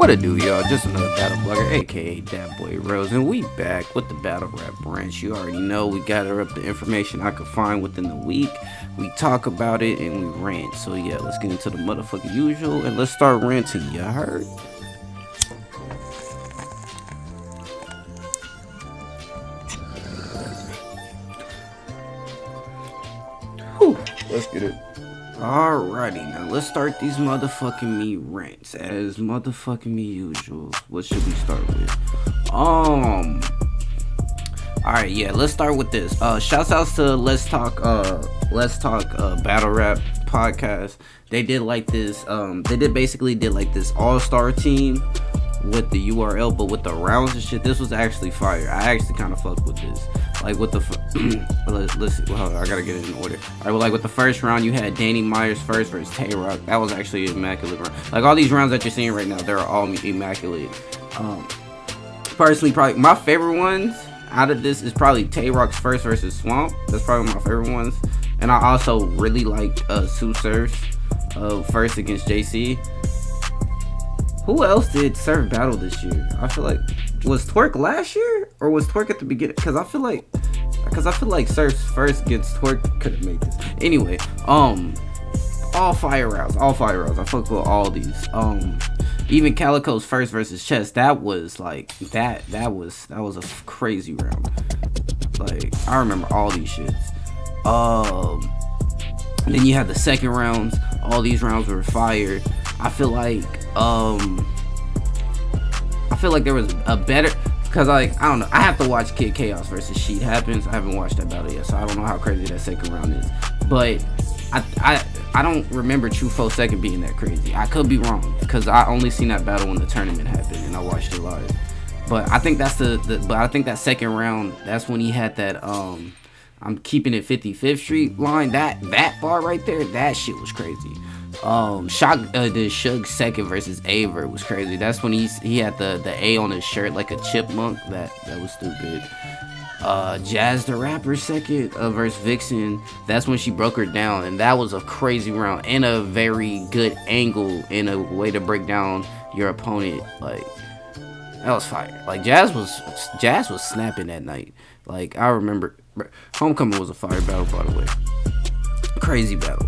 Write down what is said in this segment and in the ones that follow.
What it do, y'all? Just another battle blogger, aka that boy Rose, and we back with the BattleRap branch. You already know we gather up the information I could find within the week. We talk about it and we rant. So yeah, let's get into the motherfucking usual and let's start ranting. You heard? Whew, let's get it. Alrighty, now let's start these motherfucking me rants as motherfucking me usual. What should we start with? Alright, yeah, let's start with this. Shouts outs to Let's Talk Battle Rap podcast. They did like this, basically did like this all-star team with the URL, but with the rounds and shit. This was actually fire. I actually kind of fucked with this. Like with the let's see. Well, I gotta get it in order. All right, well, like with the first round, you had Danny Myers first versus Tay Rock. That was actually an immaculate round. Like all these rounds that you're seeing right now, they're all immaculate. Personally, probably my favorite ones out of this is probably Tay Rock's first versus Swamp. That's probably my favorite ones. And I also really liked Sue Surf's first against JC. Who else did Surf battle this year? I feel like, was Twerk last year or was Twerk at the beginning? Because I feel like Surf's first against Twerk could have made this. Anyway, all fire rounds. I fucked with all these. Even Calico's first versus Chess, that was like that was a crazy round. Like I remember all these shits. Then you had the second rounds. All these rounds were fire. I feel like there was a better, because like I don't know, I have to watch Kid Chaos versus Sheet Happens. I haven't watched that battle yet, so I don't know how crazy that second round is. But I don't remember True Foe second being that crazy. I could be wrong because I only seen that battle when the tournament happened and I watched it live. But I think that's but I think that second round, that's when he had that I'm keeping it 55th Street line. That bar right there, that shit was crazy. The Suge second versus Aver was crazy. That's when he had the A on his shirt like a chipmunk. That was stupid. Jazz the Rapper second versus Vixen. That's when she broke her down, and that was a crazy round and a very good angle and a way to break down your opponent. Like that was fire. Like Jazz was snapping that night. Like I remember, Homecoming was a fire battle, by the way. Crazy battle.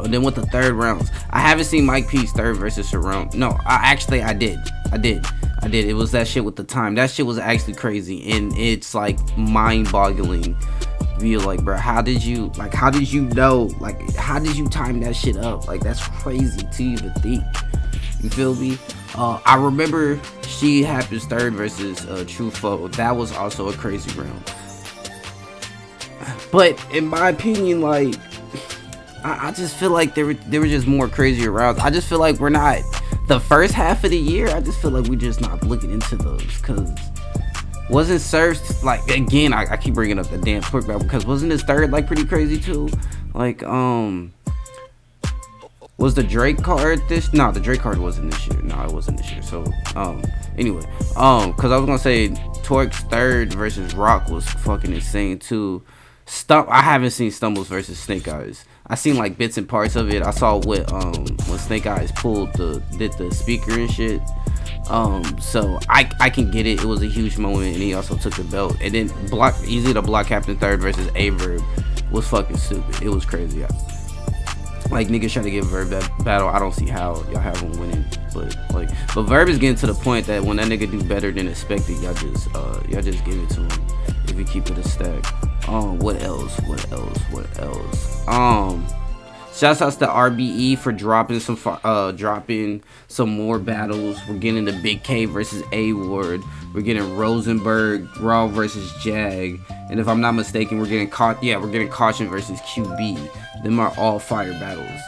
And then with the third rounds, I haven't seen Mike P's third versus Surround. No, I did. It was that shit with the time. That shit was actually crazy, and it's like mind-boggling. You're like, bro, how did you know? Like, how did you time that shit up? Like, that's crazy to even think. You feel me? I remember She Happens third versus True Foe. That was also a crazy round. But in my opinion, like, I just feel like there were just more crazier rounds. I just feel like we're not, the first half of the year, I just feel like we're just not looking into those, because wasn't Surf's, like, again, I keep bringing up the damn Twerk battle, because wasn't his third like pretty crazy too? Like, was the Drake card no, the Drake card wasn't this year. No, it wasn't this year. So anyway, because I was gonna say Twerk's third versus Rock was fucking insane too. I haven't seen Stumbles versus Snake Eyes. I seen like bits and parts of it. I saw what when Snake Eyes did the speaker and shit. So I can get it. It was a huge moment, and he also took the belt. And then easy to block Captain Third versus Averb was fucking stupid. It was crazy. Like niggas trying to give Verb that battle. I don't see how y'all have him winning. But Verb is getting to the point that when that nigga do better than expected, y'all just give it to him if you keep it a stack. What else? Shouts outs to RBE for dropping some more battles. We're getting the Big K versus A Ward. We're getting Rosenberg Raw versus Jag. And if I'm not mistaken, we're getting Caution versus QB. Them are all fire battles.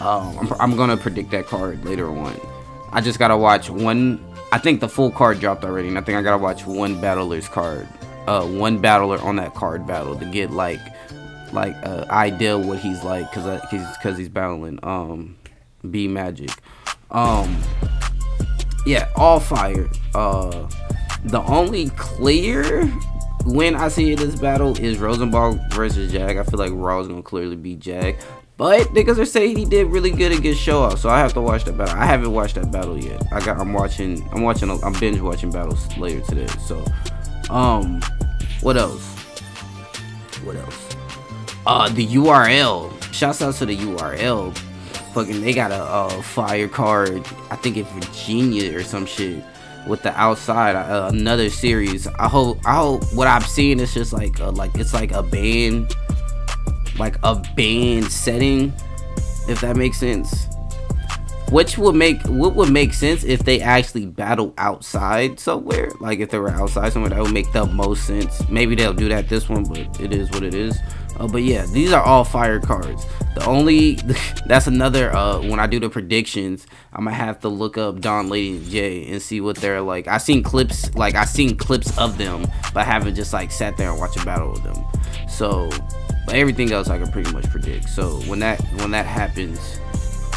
I'm gonna predict that card later on. I just gotta watch one. I think the full card dropped already, and I think I gotta watch one battler's card. One battler on that card battle to get like idea what he's like, cause he's battling B Magic. Yeah, all fire. The only clear win I see in this battle is Rosenbaum versus Jag. I feel like Raw's gonna clearly beat Jag. But niggas are saying he did really good against Show Off, so I have to watch that battle. I haven't watched that battle yet. I'm binge watching battles later today. So, what else? The URL. Shouts out to the URL. Fucking, they got a fire card. I think in Virginia or some shit with the outside. Another series. I hope what I'm seeing is just like it's like a band setting, if that makes sense. What would make sense if they actually battle outside somewhere. Like if they were outside somewhere, that would make the most sense. Maybe they'll do that this one, but it is what it is. But yeah, these are all fire cards. That's another, when I do the predictions, I'm gonna have to look up Don, Lady, and Jay and see what they're like. I've seen clips of them, but I haven't just like sat there and watched a battle with them. So, but everything else I can pretty much predict. So when that happens,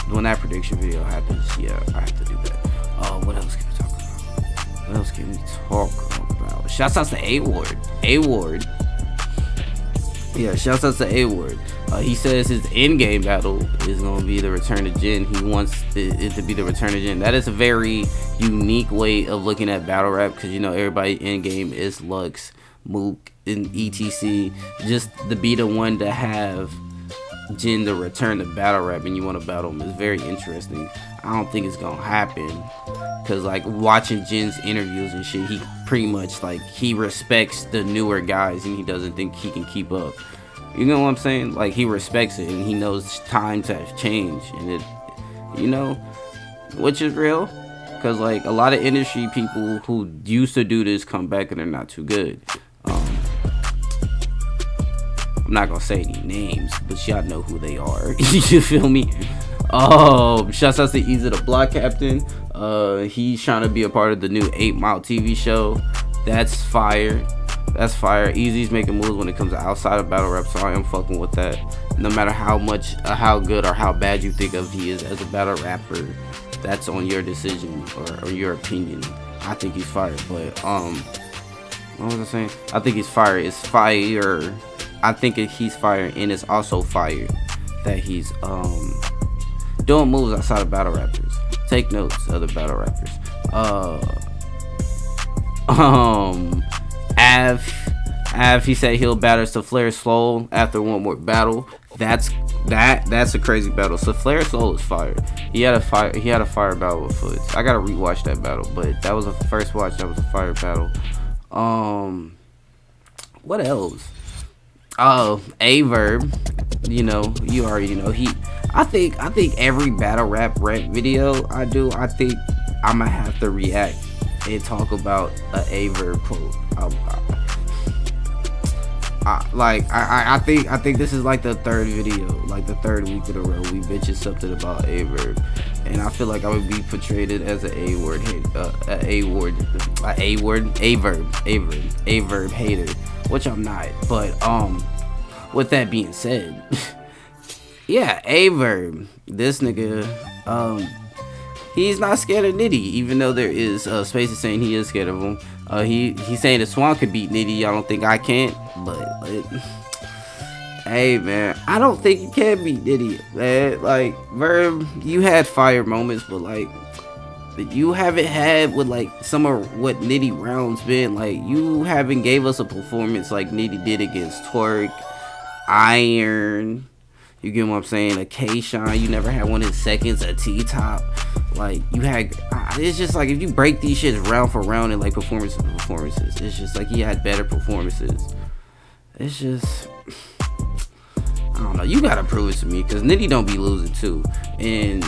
when that prediction video happens, yeah, I have to do that. What else can we talk about? Shouts out to A-Ward. Yeah, shouts out to A-Ward. He says his in-game battle is going to be the Return of Jin. He wants it to be the Return of Jin. That is a very unique way of looking at battle rap, because you know everybody in-game is Lux, Mook, and etc. Just to be the one to have Jin to return to battle rap and you want to battle him is very interesting. I don't think it's going to happen, because like watching Jin's interviews and shit, he pretty much like he respects the newer guys and he doesn't think he can keep up. You know what I'm saying? Like he respects it and he knows times have changed, and it, you know, which is real, because like a lot of industry people who used to do this come back and they're not too good. I'm not gonna say any names, but y'all know who they are. You feel me? Shouts out to Easy the Block Captain. He's trying to be a part of the new 8 Mile TV show. That's fire. Easy's making moves when it comes to outside of battle rap, so I am fucking with that. No matter how much, how good or how bad you think of he is as a battle rapper, that's on your decision or your opinion. I think he's fire, but what was I saying? I think he's fire. It's fire. I think he's fire, and it's also fire that he's doing moves outside of battle rappers. Take notes, other battle rappers. Av, he said he'll battle Saflair Soul after one more battle. That's a crazy battle. Saflair Soul is fire. He had a fire battle with Foots. I gotta rewatch that battle, but that was a first watch. That was a fire battle. What else? A-Verb, you know, you already know I think every battle rap video I do, I think I'm gonna have to react and talk about A-Verb quote. I think this is like the third video, like the third week in a row we bitches something about A-Verb, and I feel like I would be portrayed as an A-Verb hater, which I'm not. But with that being said, yeah, A-Verb, this nigga, he's not scared of Nitty, even though there is spaces saying he is scared of him. He's saying that Swamp could beat Nitty. I don't think I can't, but hey man, I don't think you can beat Nitty, man. Like Verb, you had fire moments, but like you haven't had with like some of what Nitty rounds been. Like you haven't gave us a performance like Nitty did against Twerk, Iron. You get what I'm saying? A K-Shine. You never had one in seconds. A T-Top. Like, you had... It's just like, if you break these shits round for round and, like, performances, it's just like he had better performances. It's just... I don't know. You gotta prove it to me, because Nitty don't be losing, too. And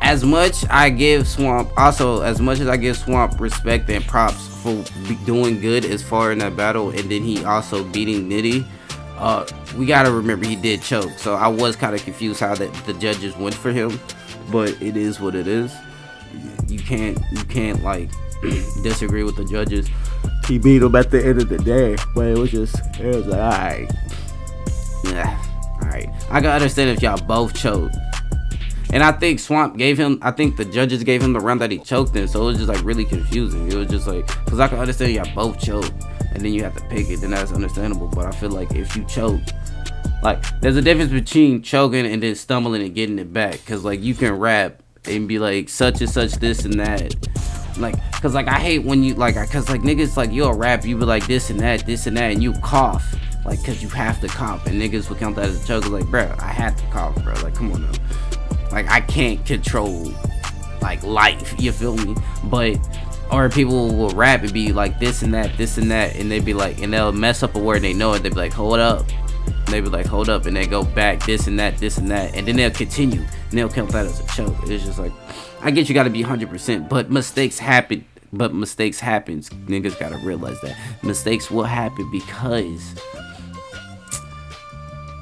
as much I give Swamp... Also, as much as I give Swamp respect and props for doing good as far in that battle, and then he also beating Nitty... we gotta remember he did choke, so I was kind of confused how the judges went for him, but it is what it is. You can't like disagree with the judges. He beat him at the end of the day, but it was like, alright, yeah, alright. I can understand if y'all both choked, and I think the judges gave him the round that he choked in, so it was just like really confusing. It was just like, because I can understand y'all both choked, and then you have to pick it, then that's understandable. But I feel like if you choke, Like, there's a difference between choking and then stumbling and getting it back. Cause like you can rap and be like such and such this and that. Like, cause like I hate when you like, cause like niggas like you'll rap, you be like this and that, and you cough. Like, cause you have to cough, and niggas will count that as a choke. Like, bro, I had to cough, bro. Like, come on now. Like, I can't control like life. You feel me? But or people will rap and be like this and that, and they be like, and they'll mess up a word. They know it. They be like, hold up. And they be like, hold up, and they go back this and that, and then they'll continue, and they'll count that as a choke. It's just like, I get you got to be 100%, but mistakes happen. But mistakes happens. Niggas gotta realize that mistakes will happen because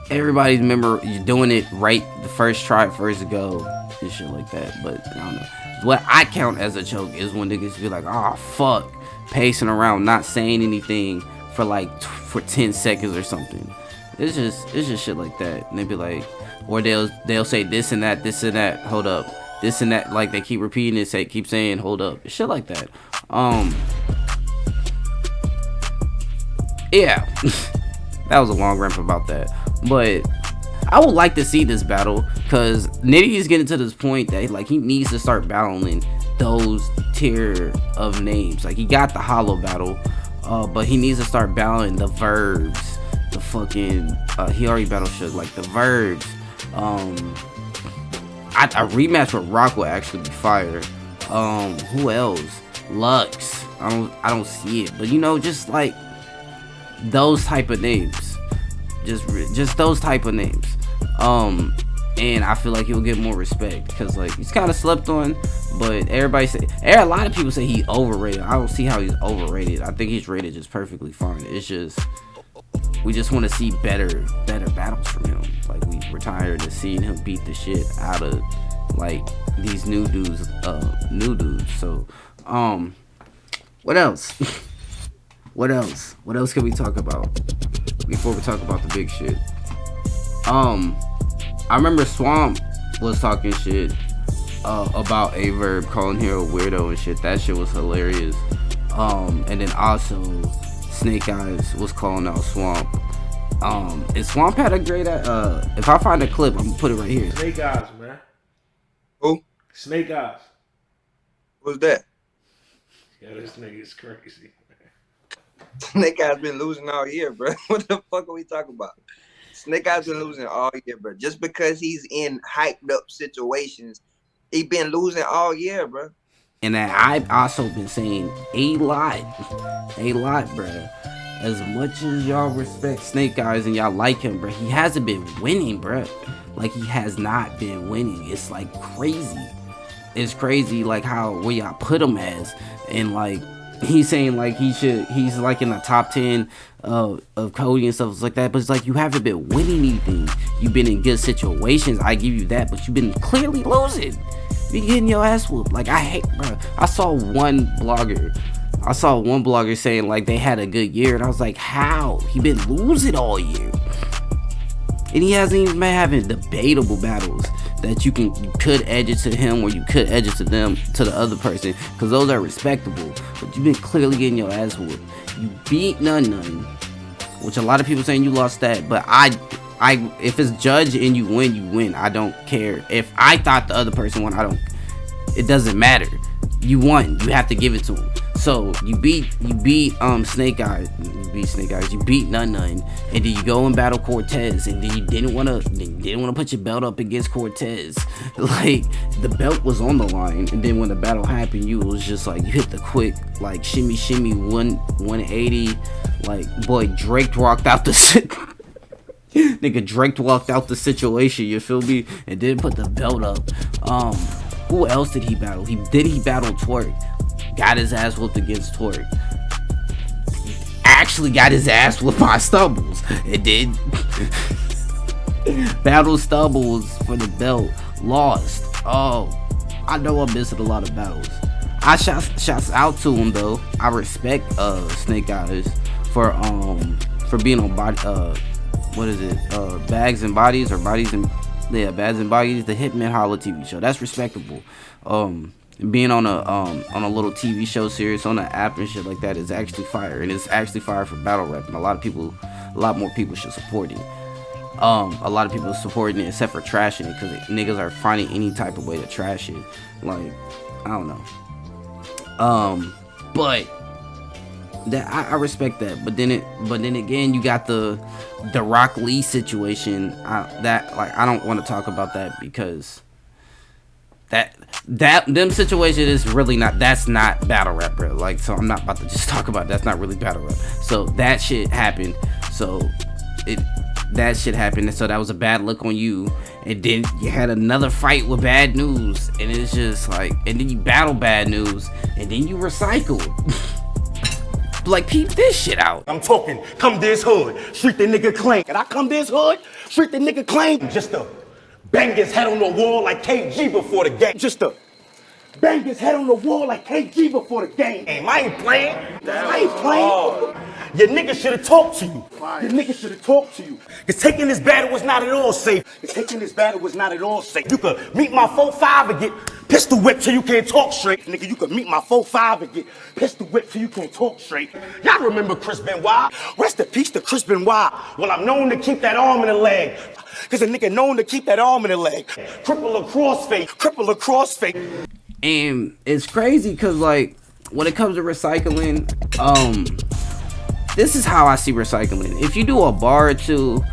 everybody's remember you doing it right the first try, first go, and shit like that. But I don't know. What I count as a choke is when niggas be like, oh fuck, pacing around, not saying anything for like for 10 seconds or something. It's just shit like that. And they be like, or they'll say this and that, hold up, this and that, like they keep repeating it, keep saying hold up, shit like that. Yeah. That was a long rant about that. But I would like to see this battle, because Nitty is getting to this point that like he needs to start battling those tier of names. Like he got the hollow battle, but he needs to start battling the verbs, the fucking he already battled Shook, like the verbs. A rematch with Rock will actually be fire. Who else? Lux. I don't see it, but you know, just like those type of names, just those type of names. And I feel like he'll get more respect, because like he's kind of slept on, but a lot of people say he overrated. I don't see how he's overrated. I think he's rated just perfectly fine. It's just we just want to see better battles from him. Like we're tired of seeing him beat the shit out of like these new dudes. So what else? What else can we talk about before we talk about the big shit? I remember Swamp was talking shit about Averb, calling her a weirdo and shit. That shit was hilarious. And then also Snake Eyes was calling out Swamp. And Swamp had a great if I find a clip, I'm gonna put it right here. Snake Eyes, man. Who? Snake Eyes. Who's that? Yeah, this nigga is crazy. Snake Eyes been losing all year, bro. What the fuck are we talking about? Snake Eyes been losing all year, bro. Just because he's in hyped up situations, he been losing all year, bro. And I've also been saying a lot, bro. As much as y'all respect Snake Eyes and y'all like him, bro, he hasn't been winning, bro. Like he has not been winning. It's like crazy. It's crazy, like where y'all put him as, and like he's saying like he's like in the top 10 of Cody and stuff like that, but it's like you haven't been winning anything. You've been in good situations, I give you that, but you've been clearly losing. You been getting your ass whooped. Like I saw one blogger saying like they had a good year, and I was like, how? He been losing all year, and he hasn't even been having debatable battles that you could edge it to him, or you could edge it to the other person, because those are respectable. But you've been clearly getting your ass whooped. You beat None, which a lot of people saying you lost that, but I if it's judge and you win. I don't care if I thought the other person won. It doesn't matter. You won. You have to give it to him. So you beat Snake Eyes. You beat None, and then you go and battle Cortez, and then you didn't want to put your belt up against Cortez. Like the belt was on the line, and then when the battle happened, you was just like you hit the quick like shimmy 180. Like boy, Drake walked out the nigga Drake walked out the situation. You feel me? And didn't put the belt up. Who else did he battle? He battle Twerk. Got his ass whooped against Twerk. Actually got his ass whooped by Stubbles. It did. Battle Stubbles for the belt. Lost. Oh, I know I'm missing a lot of battles. I shouts out to him though. I respect Snake Eyes for being on body what is it? Bags and Bodies, or Bodies and Bags and Bodies, the Hitman Holla TV show. That's respectable. Being on a little TV show series on the app and shit like that is actually fire, and it's actually fire for BattleRap, and a lot more people should support it. A lot of people supporting it except for trashing it, because niggas are finding any type of way to trash it. Like, I don't know. But that I respect that. But then again, you got the Rock Lee situation. I don't want to talk about that, because them situation is really not, that's not battle rap, bro. Like, so I'm not about to just talk about it. That's not really battle rap. So that shit happened. So that shit happened, so that was a bad look on you. And then you had another fight with Bad News, and it's just like, and then you battle Bad News, and then you recycle. Like, peep this shit out. I'm talking, come this hood, street the nigga claim. And I come this hood, street the nigga claim. Just to bang his head on the wall like KG before the game. Just to bang his head on the wall like KG before the game. I ain't playing. I ain't playing. Your nigga should have talked to you. Your nigga should have talked to you. Cause taking this battle was not at all safe. Taking this battle was not at all safe. You could meet my 4-5 and get pistol whipped till you can't talk straight. Nigga, you could meet my 4-5 and get pistol whipped till you can't talk straight. Y'all remember Chris Benoit? Rest in peace to Chris Benoit. Well, I'm known to keep that arm in the leg. Cause a nigga known to keep that arm in the leg. Cripple a crossface. Cripple a crossface. And it's crazy because, like, when it comes to recycling, this is how I see recycling. If you do a bar or two,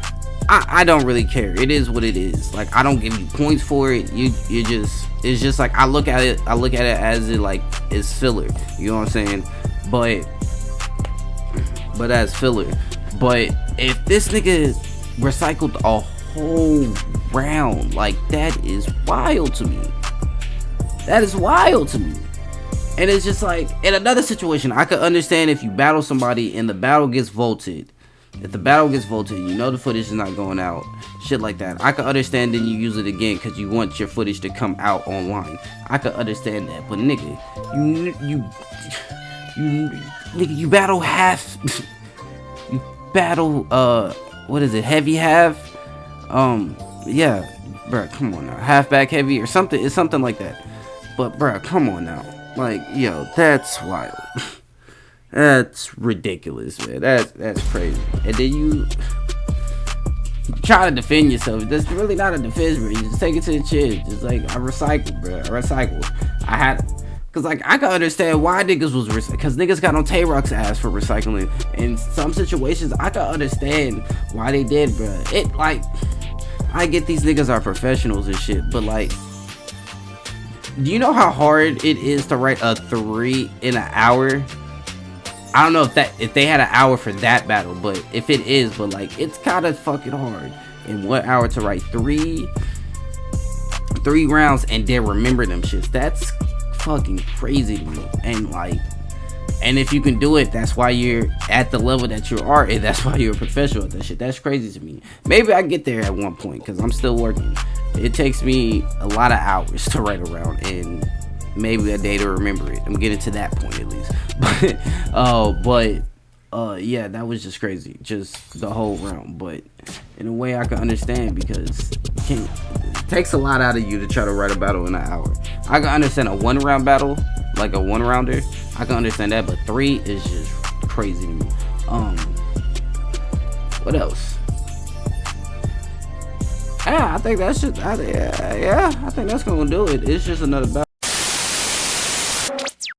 I don't really care. It is what it is. Like, I don't give you points for it. It's just like, I look at it as it, like, it's filler. You know what I'm saying? But as filler. But if this nigga recycled a whole round, like, that is wild to me. That is wild to me. And it's just like, in another situation, I could understand if you battle somebody and the battle gets vaulted. If the battle gets vaulted, you know the footage is not going out. Shit like that. I could understand then you use it again because you want your footage to come out online. I could understand that. But nigga, you battle half. You battle, what is it? Heavy half? Yeah. Bruh, come on now. Halfback heavy or something. It's something like that. But bruh, come on now. Like, yo, that's wild. That's ridiculous, man. That's crazy. And then you try to defend yourself. That's really not a defense, bro. You just take it to the chin. Just like, I recycled, bro. Cause like, I can understand why niggas was cause niggas got on Tay-Rock's ass for recycling. In some situations, I can understand why they did, bro. It, like, I get these niggas are professionals and shit, but like, do you know how hard it is to write a 3 in an hour? I don't know if they had an hour for that battle, but if it is, but like, it's kind of fucking hard in 1 hour to write three rounds and then remember them shits. That's fucking crazy to me. And like, and if you can do it, that's why you're at the level that you are, and that's why you're a professional at that shit. That's crazy to me. Maybe I get there at one point, because I'm still working. It takes me a lot of hours to write around, and maybe a day to remember it. I'm getting to that point at least. But yeah, that was just crazy, just the whole round. But in a way, I can understand, because it takes a lot out of you to try to write a battle in an hour. I can understand a 1-round battle, like a 1-rounder. I can understand that, but 3 is just crazy to me. What else? Yeah, I think that's just, I think that's gonna do it. It's just another battle.